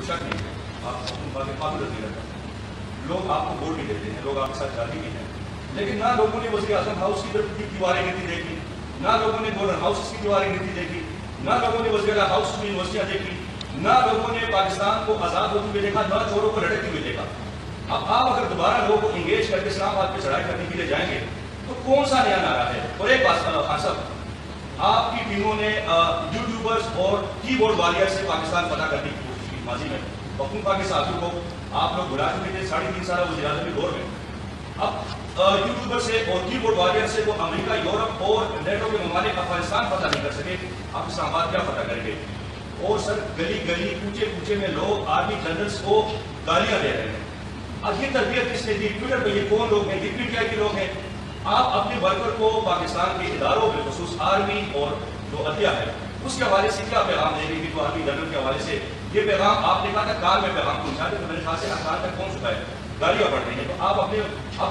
کوئی شک نہیں ہے، آپ پاپولر لیڈر ہیں، لوگ آپ کو ووٹ بھی دیتے ہیں، لوگ آپ کے ساتھ جاتے بھی ہیں، لیکن نہ لوگوں نے وزیر اعظم ہاؤس کی دیواریں گرتی دیکھی، نہ لوگوں نے گورنر ہاؤس کی دیواریں گرتی دیکھی، نہ لوگوں نے وزیر ہاؤس کی یونیورسٹیاں دیکھی، نہ لوگوں نے پاکستان کو آزاد ہوتے ہوئے دیکھا، نہ چوروں کو لڑکتے ہوئے دیکھا۔ اب آپ اگر دوبارہ لوگوں کو انگیج کر کے اسلام آباد پہ چڑھائی کرنے کے لیے جائیں گے تو کون سا نیا نعرہ ہے؟ اور ایک بات خان صاحب، آپ کی ٹیموں نے یوٹیوبرز اور کی بورڈ واریئر سے پاکستان فتح کرنے کی کوشش کی ماضی میں، پختونخوا کے ساتھیوں کو آپ لوگ بلا چکے تھے 3.5 سال وزیر اعظم کے دور میں۔ اب یوٹیوبر سے اور کی بورڈ واریئر سے وہ امریکہ، یورپ اور نیٹو کے ممالک افغانستان فتح نہیں کر سکے، آپ اسلام آباد کیا فتح کریں گے؟ اور سر گلی گلی کوچے کوچے میں لوگ آرمی جنرلز کو گالیاں دے رہے ہیں۔ اب یہ تربیت کس نے دی؟ ٹویٹر پہ یہ کون لوگ ہیں؟ یہ پی ٹی آئی کے لوگ ہیں۔ آپ اپنے ورکر کو پاکستان کے اداروں بالخصوص آرمی اور جو عدلیہ ہے اس کے حوالے سے کیا پیغام دیں گے؟ کہ جو آرمی جنرل کے حوالے سے یہ پیغام آپ نے کہا تھا کار میں پیغام پہنچا دیں، تو میرے خیال سے کار تک پہنچ چکا ہے، گالیاں بڑھ رہی ہیں۔ تو آپ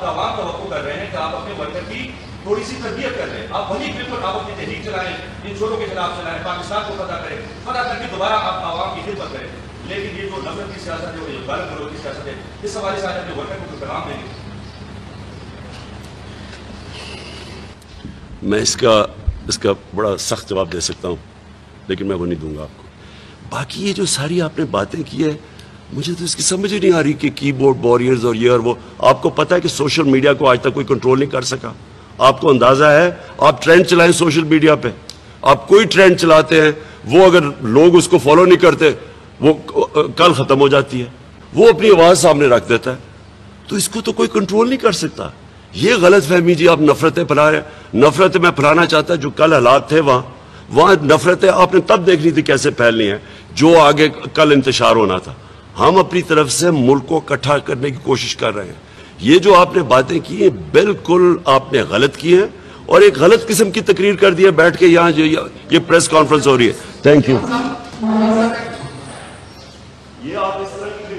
عوام توقع کر رہے ہیں کہ آپ اپنے ورکر کی تھوڑی سی تربیت کر رہے ہیں، آپ وہی بالکل آپ اپنی تحریک چلائیں، ان چوروں کے خلاف چلائیں، پاکستان کو فتح کریں، فتح کر کے دوبارہ آپ عوام کی خدمت کریں۔ لیکن یہ جو نفرت کی سیاست ہے، یہ غلط گروہ کی سیاست ہے، اس حوالے سے آج اپنے ورکر کو پیغام دیں گے؟ میں اس کا بڑا سخت جواب دے سکتا ہوں، لیکن میں وہ نہیں دوں گا آپ کو۔ باقی یہ جو ساری آپ نے باتیں کی ہے، مجھے تو اس کی سمجھ ہی نہیں آ رہی کہ کی بورڈ واریئرز اور یہ اور وہ۔ آپ کو پتہ ہے کہ سوشل میڈیا کو آج تک کوئی کنٹرول نہیں کر سکا۔ آپ کو اندازہ ہے، آپ ٹرینڈ چلائیں سوشل میڈیا پہ، آپ کوئی ٹرینڈ چلاتے ہیں، وہ اگر لوگ اس کو فالو نہیں کرتے وہ کل ختم ہو جاتی ہے، وہ اپنی آواز سامنے رکھ دیتا ہے، تو اس کو تو کوئی کنٹرول نہیں کر سکتا۔ یہ غلط فہمی جی آپ نفرتیں پھیلا رہے ہیں۔ نفرتیں میں پھیلانا چاہتا جو کل حالات تھے وہاں نفرتیں آپ نے تب دیکھنی تھی کیسے پھیلنی ہیں جو آگے کل انتشار ہونا تھا۔ ہم اپنی طرف سے ملک کو اکٹھا کرنے کی کوشش کر رہے ہیں۔ یہ جو آپ نے باتیں کی ہیں بالکل آپ نے غلط کی ہیں، اور ایک غلط قسم کی تقریر کر دی ہے بیٹھ کے یہاں جو یہ پریس کانفرنس ہو رہی ہے۔ Thank you. یہ آپ اس طرح کی